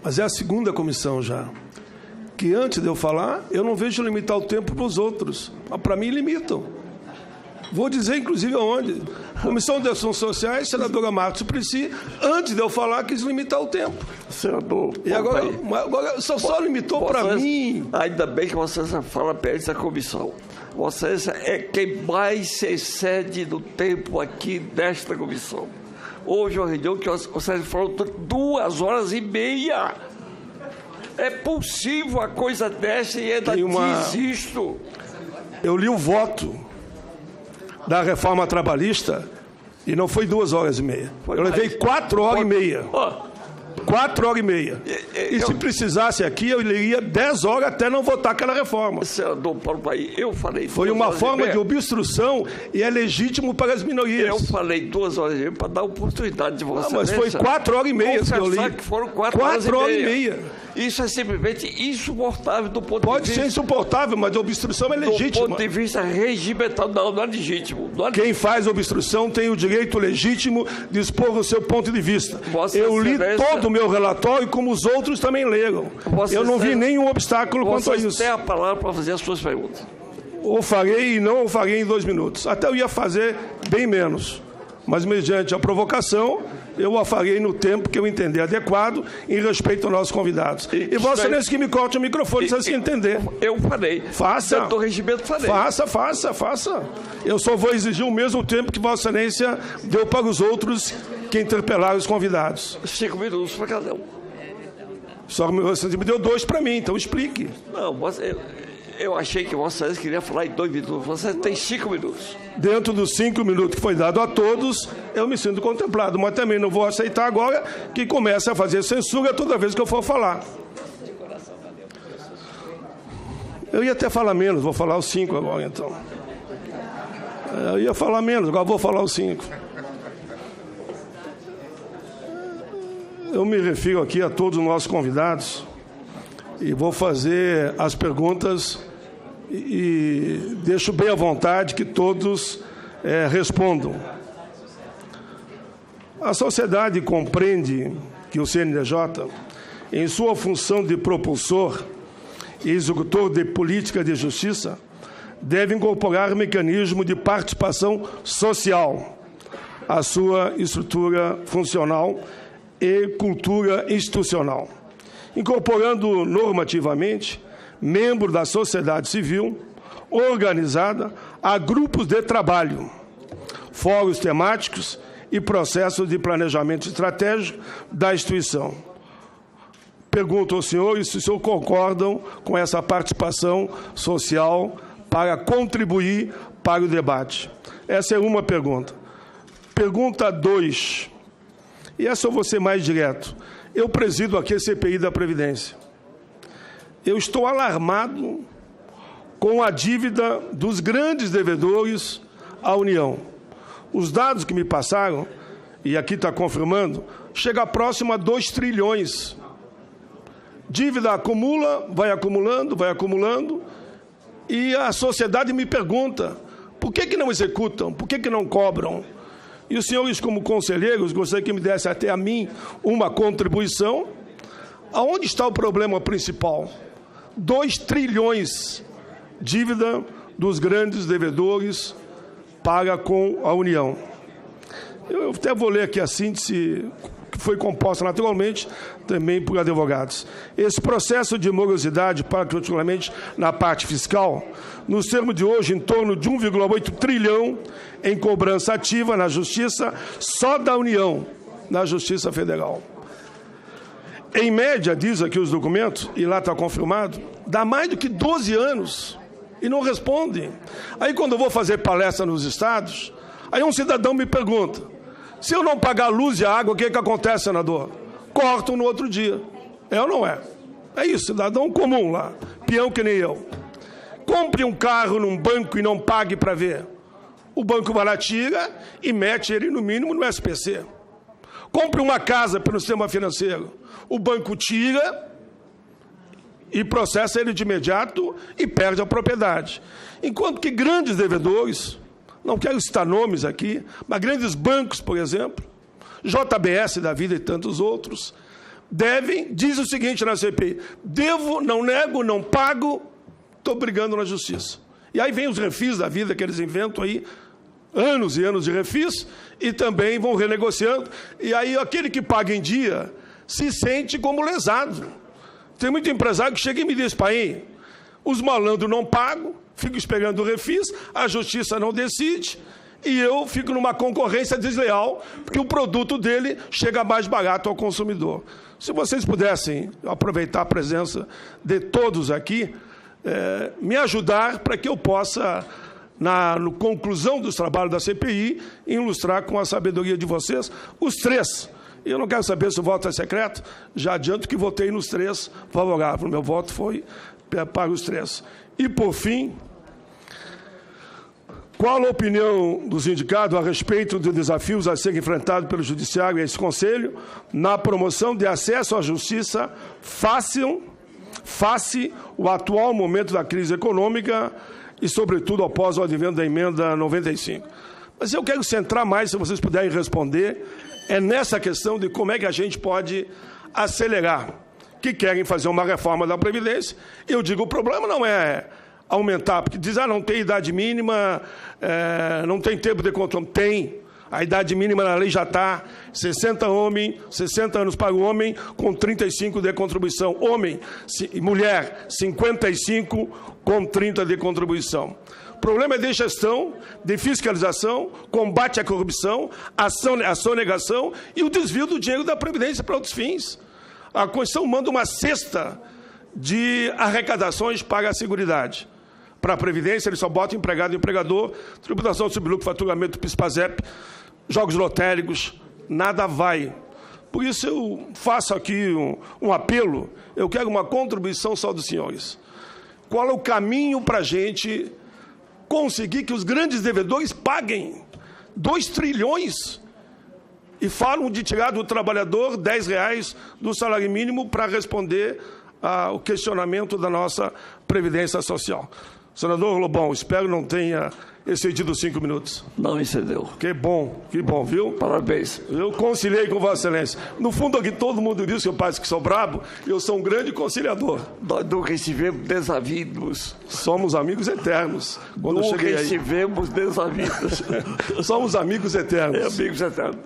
Mas é a segunda comissão já. Que antes de eu falar, eu não vejo limitar o tempo para os outros. Mas para mim limitam. Vou dizer, inclusive, aonde. Comissão de Assuntos Sociais, senadora Marta Suplicy, antes de eu falar, quis limitar o tempo. Senador... E agora só limitou para mim. Ainda bem que você fala perante a comissão. Você é quem mais se excede no tempo aqui desta comissão. Houve uma reunião que você falou 2 horas e meia. É possível a coisa dessa e ainda diz isto? Eu li o voto da reforma trabalhista e não foi 2 horas e meia. Eu levei 4 horas e meia. 4 horas e meia. E se precisasse aqui, eu iria 10 horas até não votar aquela reforma. Senador Paulo Paim, eu falei... Foi uma forma de obstrução e é legítimo para as minorias. Eu falei 2 horas e meia para dar oportunidade de você... Mas foi 4 horas e meia que eu li. Que foram 4 horas e meia. Isso é simplesmente insuportável do ponto de vista... Pode ser insuportável, mas a obstrução é legítima. Do ponto de vista regimental, não é legítimo. Quem faz obstrução tem o direito legítimo de expor o seu ponto de vista. Eu li todo o meu relatório, como os outros também leram. Eu não vi nenhum obstáculo quanto a isso. Você tem a palavra para fazer as suas perguntas. Ou farei e não farei em 2 minutos. Até eu ia fazer bem menos. Mas, mediante a provocação, eu a farei no tempo que eu entender adequado em respeito aos nossos convidados. E Vossa Excelência que me corte o microfone se assim entender. Eu farei. Faça. Dentro do regimento farei. Faça. Eu só vou exigir o mesmo tempo que Vossa Excelência deu para os outros que interpelaram os convidados. 5 minutos para cada um. Só que você me deu 2 para mim, então explique. Não, eu achei que Vossa Excelência queria falar em 2 minutos. Você tem 5 minutos. Dentro dos 5 minutos que foi dado a todos, eu me sinto contemplado. Mas também não vou aceitar agora que comece a fazer censura toda vez que eu for falar. Eu ia até falar menos, vou falar os 5 agora, então. Eu ia falar menos, agora vou falar os 5. Eu me refiro aqui a todos os nossos convidados e vou fazer as perguntas e deixo bem à vontade que todos respondam. A sociedade compreende que o CNJ, em sua função de propulsor e executor de política de justiça, deve incorporar mecanismo de participação social à sua estrutura funcional e cultura institucional, incorporando normativamente membros da sociedade civil organizada a grupos de trabalho, fóruns temáticos e processos de planejamento estratégico da instituição. Pergunto aos senhores se os senhores concordam com essa participação social para contribuir para o debate. Essa é uma pergunta. Pergunta 2. E essa eu vou ser mais direto. Eu presido aqui a CPI da Previdência. Eu estou alarmado com a dívida dos grandes devedores à União. Os dados que me passaram, e aqui está confirmando, chega próximo a 2 trilhões. Dívida acumula, vai acumulando, e a sociedade me pergunta, por que não executam, por que não cobram? E os senhores, como conselheiros, gostaria que me desse até a mim uma contribuição. Aonde está o problema principal? 2 trilhões dívida dos grandes devedores para com a União. Eu até vou ler aqui a síntese que foi composta naturalmente também por advogados. Esse processo de morosidade, particularmente na parte fiscal, nos termos de hoje, em torno de 1,8 trilhão em cobrança ativa na Justiça, só da União, na Justiça Federal. Em média, diz aqui os documentos, e lá está confirmado, dá mais do que 12 anos e não respondem. Aí, quando eu vou fazer palestra nos estados, aí um cidadão me pergunta, se eu não pagar a luz e a água, o que acontece, senador? Cortam no outro dia. É ou não é? É isso, cidadão comum lá, peão que nem eu. Compre um carro num banco e não pague para ver. O banco vai lá, tira e mete ele, no mínimo, no SPC. Compre uma casa pelo sistema financeiro. O banco tira e processa ele de imediato e perde a propriedade. Enquanto que grandes devedores, não quero citar nomes aqui, mas grandes bancos, por exemplo, JBS da vida e tantos outros, diz o seguinte na CPI: devo, não nego, não pago, estou brigando na justiça. E aí vem os refis da vida que eles inventam aí, anos e anos de refis, e também vão renegociando. E aí aquele que paga em dia se sente como lesado. Tem muito empresário que chega e me diz: pai, os malandros não pagam, fico esperando o refis, a justiça não decide, e eu fico numa concorrência desleal, porque o produto dele chega mais barato ao consumidor. Se vocês pudessem aproveitar a presença de todos aqui, me ajudar para que eu possa, na conclusão dos trabalhos da CPI, ilustrar com a sabedoria de vocês os três. Eu não quero saber se o voto é secreto, já adianto que votei nos três favorável. Meu voto foi para os três. E, por fim, qual a opinião dos indicados a respeito dos desafios a serem enfrentados pelo Judiciário e esse Conselho na promoção de acesso à justiça face o atual momento da crise econômica e, sobretudo, após o advento da emenda 95? Mas eu quero centrar mais, se vocês puderem responder, nessa questão de como é que a gente pode acelerar, que querem fazer uma reforma da Previdência. Eu digo, o problema não é aumentar, porque diz, não tem idade mínima, não tem tempo de controle. Tem. A idade mínima na lei já está 60 anos para o homem, com 35 de contribuição. Homem e mulher, 55 com 30 de contribuição. O problema é de gestão, de fiscalização, combate à corrupção, a sonegação e o desvio do dinheiro da Previdência para outros fins. A Constituição manda uma cesta de arrecadações para a Seguridade. Para a Previdência, ele só bota empregado e empregador, tributação sobre lucro, faturamento, PIS/PASEP, jogos lotéricos, nada vai. Por isso eu faço aqui um apelo, eu quero uma contribuição só dos senhores. Qual é o caminho para a gente conseguir que os grandes devedores paguem 2 trilhões e falam de tirar do trabalhador R$10 do salário mínimo para responder ao questionamento da nossa Previdência Social? Senador Lobão, espero não tenha excedido 5 minutos. Não excedeu. Que bom, viu? Parabéns. Eu conciliei com Vossa Excelência. No fundo, aqui todo mundo diz que eu parece que sou brabo, eu sou um grande conciliador. Nós nunca estivemos desavidos. Somos amigos eternos. Nunca estivemos desavidos. Somos amigos eternos. Amigos eternos.